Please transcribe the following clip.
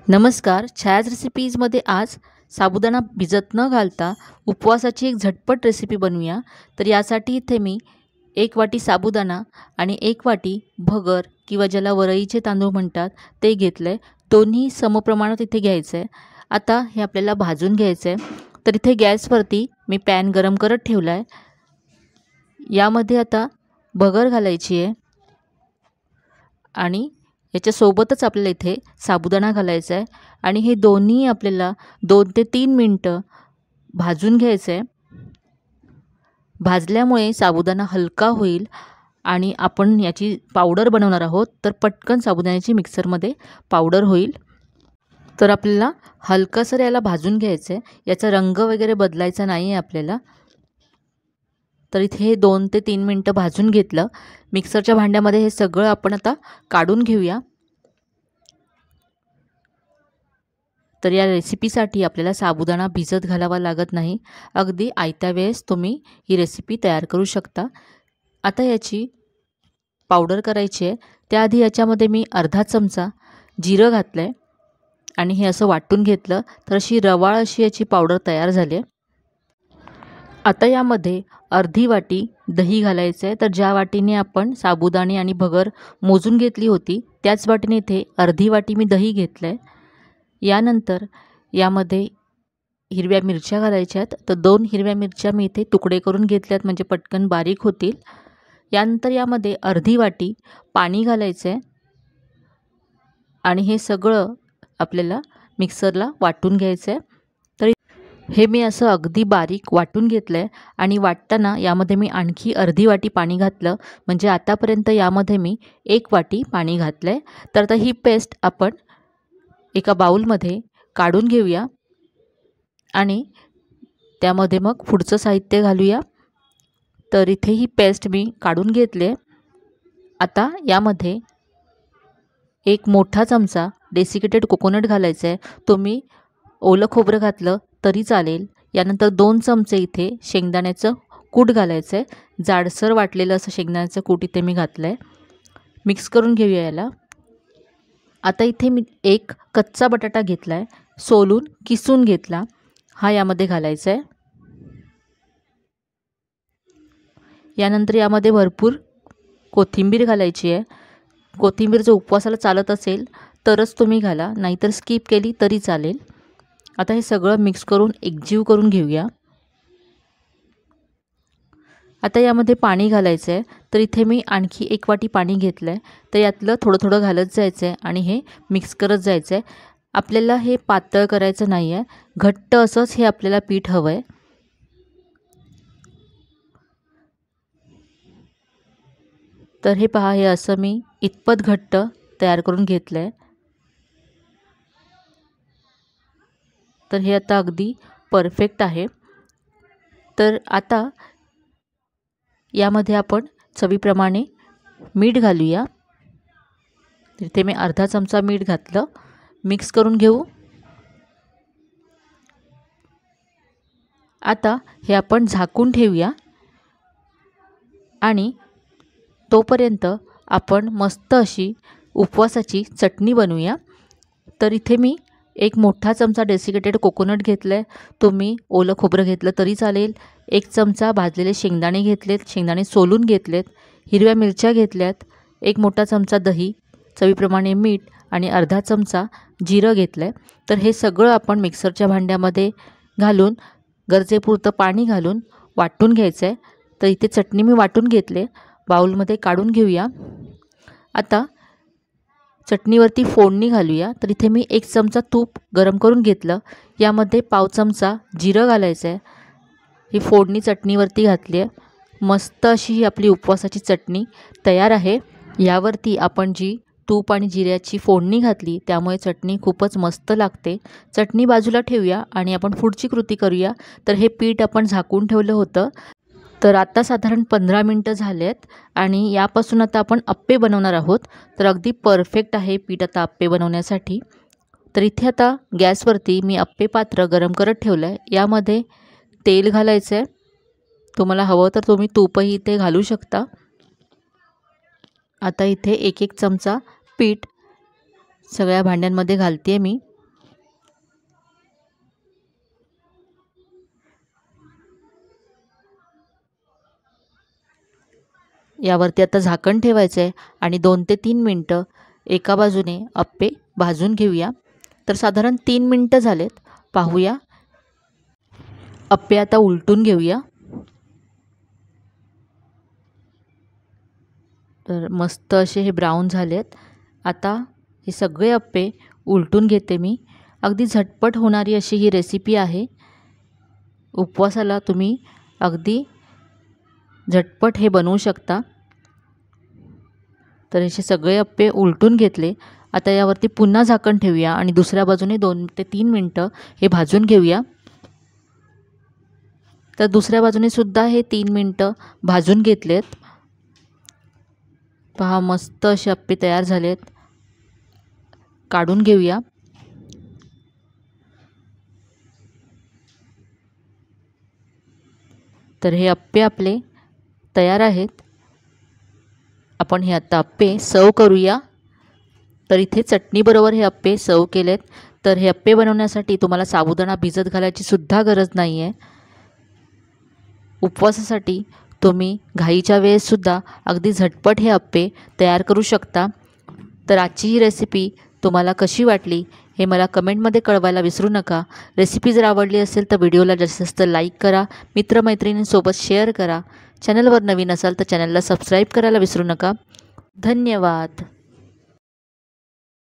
नमस्कार. छायाज रेसिपीजमध्ये आज साबुदाणा भिजत न घालता उपवासाची एक झटपट रेसिपी बनवूया. तर यासाठी इथे मी 1 वाटी साबुदाणा आणि 1 वाटी भगर किंवा ज्याला वरईचे तांदूळ म्हणतात ते घेतले. दोन्ही समप्रमाणात इथे घ्यायचं आहे. आता हे आपल्याला भाजून घ्यायचं आहे. तर इथे गॅसवरती मी पॅन गरम करत ठेवला आहे. यामध्ये आता भगर घालायची आहे आणि याच्यासोबतच आपल्याला इथे साबुदाणा घालायचा आहे आणि हे दोन्ही आपल्याला 2 ते 3 मिनटं भाजून घ्यायचं आहे. भाजल्यामुळे साबुदाणा हलका होईल आणि आपण याची पावडर बनवणार आहोत. तर पटकन साबुदाण्याची मिक्सरमध्ये पावडर होईल. तर आपल्याला हलकंसं याला भाजून घ्यायचं आहे. याचा रंग वगैरे बदलायचा नाही आहे आपल्याला. तर इथे 2 ते 3 मिनटं भाजून घेतलं. मिक्सरच्या भांड्यामध्ये हे सगळं आपण आता काढून घेऊया. तर या रेसिपीसाठी आपल्याला साबुदाणा भिजत घालावा लागत नाही. अगदी आयत्या वेळेस तुम्ही ही रेसिपी तयार करू शकता. आता याची पावडर करायची आहे. त्याआधी याच्यामध्ये मी अर्धा चमचा जिरं घातलं आहे आणि हे असं वाटून घेतलं तर अशी रवाळ अशी याची पावडर तयार झाली आहे. आता यामध्ये अर्धी वाटी दही घालायचं आहे. तर ज्या वाटीने आपण साबुदाणे आणि भगर मोजून घेतली होती त्याच वाटीने इथे अर्धी वाटी मी दही घेतलं आहे. यानंतर यामध्ये हिरव्या मिरच्या घालायच्या आहेत. तर 2 हिरव्या मिरच्या मी इथे तुकडे करून घेतल्यात म्हणजे पटकन बारीक होतील. यानंतर यामध्ये अर्धी वाटी पाणी घालायचं आहे आणि हे सगळं आपल्याला मिक्सरला वाटून घ्यायचं आहे. तर हे मी असं अगदी बारीक वाटून घेतलं आहे आणि वाटताना यामध्ये मी आणखी अर्धी वाटी पाणी घातलं म्हणजे आतापर्यंत यामध्ये मी 1 वाटी पाणी घातलं आहे. तर आता ही पेस्ट आपण एका बाउलमध्ये काढून घेऊया आणि त्यामध्ये मग पुढचं साहित्य घालूया. तर इथे ही पेस्ट मी काढून घेतले. आता यामध्ये 1 मोठा चमचा डेसिकेटेड कोकोनट घालायचं आहे. तुम्ही ओलं खोबरं घातलं तरी चालेल. यानंतर 2 चमचे इथे शेंगदाण्याचं कूट घालायचं आहे. जाडसर वाटलेलं असं शेंगदाण्याचं कूट इथे मी घातलं आहे. मिक्स करून घेऊया याला. आता इथे मी 1 कच्चा बटाटा घेतला आहे, सोलून किसून घेतला. हा यामध्ये घालायचा आहे. यानंतर यामध्ये भरपूर कोथिंबीर घालायची आहे. कोथिंबीर जर उपवासाला चालत असेल तरच तुम्ही घाला, नाहीतर स्किप केली तरी चालेल. आता हे सगळं मिक्स करून एकजीव करून घेऊया. आता यामध्ये पाणी घालायचं आहे. तर इथे मी आणखी 1 वाटी पाणी घेतलं आहे. तर यातलं थोडं थोडं घालत जायचं आहे आणि हे मिक्स करत जायचं आहे. आपल्याला हे पातळ करायचं नाही आहे, घट्ट असंच हे आपल्याला पीठ हवं आहे. तर हे पहा, हे असं मी इतपत घट्ट तयार करून घेतलं आहे. तर हे आता अगदी परफेक्ट आहे. तर आता यामध्ये आपण चवीप्रमाणे मीठ घालूया. इथे मी अर्धा चमचा मीठ घातलं. मिक्स करून घेऊ. आता हे आपण झाकून ठेवूया आणि तोपर्यंत आपण मस्त अशी उपवासाची चटणी बनवूया. तर इथे मी 1 मोठा चमचा डेसिकेटेड कोकोनट घेतलं आहे. तुम्ही ओलं खोबरं घेतलं तरी चालेल. 1 चमचा भाजलेले शेंगदाणे घेतलेत, शेंगदाणे सोलून घेतलेत. हिरव्या मिरच्या घेतल्यात. 1 मोठा चमचा दही, चवीप्रमाणे मीठ आणि अर्धा चमचा जिरं घेतलं आहे. तर हे सगळं आपण मिक्सरच्या भांड्यामध्ये घालून गरजेपुरतं पाणी घालून वाटून घ्यायचं आहे. तर इथे चटणी मी वाटून घेतले, बाउलमध्ये काढून घेऊया. आता चटणीवरती फोडणी घालूया. तर इथे मी 1 चमचा तूप गरम करून घेतलं. यामध्ये पाव चमचा जिरं घालायचं आहे. ही फोडणी चटणीवरती घातली आहे. मस्त अशी ही आपली उपवासाची चटणी तयार आहे. यावरती आपण जी तूप आणि जिऱ्याची फोडणी घातली त्यामुळे चटणी खूपच मस्त लागते. चटणी बाजूला ठेवूया आणि आपण पुढची कृती करूया. तर हे पीठ आपण झाकून ठेवलं होतं. तर आता साधारण 15 मिनटं झाले आहेत आणि यापासून आता आपण अप्पे बनवणार आहोत. तर अगदी परफेक्ट आहे पीठ आता अप्पे बनवण्यासाठी. तर इथे आता गॅसवरती मी अप्पे पात्र गरम करत ठेवलं आहे. यामध्ये तेल घालायचं आहे. तुम्हाला हवं तर तुम्ही तूपही इथे घालू शकता. आता इथे 1-1 चमचा पीठ सगळ्या भांड्यांमध्ये घालते मी. यावरती आता झाकण ठेवायचं आहे आणि 2 ते 3 मिनटं एका बाजूने अप्पे भाजून घेऊया। तर साधारण 3 मिनटं झालेत, पाहूया। अप्पे आता उलटून घेऊया। तर मस्त असे हे ब्राऊन झालेत। आता हे सगळे अप्पे उलटून घेते मी। अगदी झटपट होणारी अशी ही रेसिपी आहे। उपवासाला तुम्ही अगदी झटपट हे बनवू शकता। तर असे सगळे अप्पे उलटून घेतले। आता यावरती पुन्हा झाकण ठेवूया आणि दुसऱ्या बाजूने 2 ते 3 मिनटं हे भाजून घेऊया। तर दुसऱ्या बाजूने सुद्धा हे 3 मिनटं भाजून घेतलेत। पहा मस्त असे अप्पे तयार झालेत। काढून घेऊया। तर हे अप्पे आपले तयार आहेत। आपण हे आता अप्पे सर्व करूया। तर इथे चटणीबरोबर हे अप्पे सर्व केलेत। तर हे अप्पे बनवण्यासाठी तुम्हाला साबुदाणा भिजत घालायची सुद्धा गरज नाही आहे। उपवासासाठी तुम्ही घाईच्या वेळेससुद्धा अगदी झटपट हे अप्पे तयार करू शकता। तर आजची ही रेसिपी तुम्हाला कशी वाटली हे मला कमेंटमध्ये कळवायला विसरू नका। रेसिपी जर आवडली असेल तर व्हिडिओला जास्तीत जास्त लाईक करा, मित्रमैत्रिणींसोबत शेअर करा। चॅनलवर नवीन असाल तर चॅनलला सबस्क्राईब करायला विसरू नका। धन्यवाद।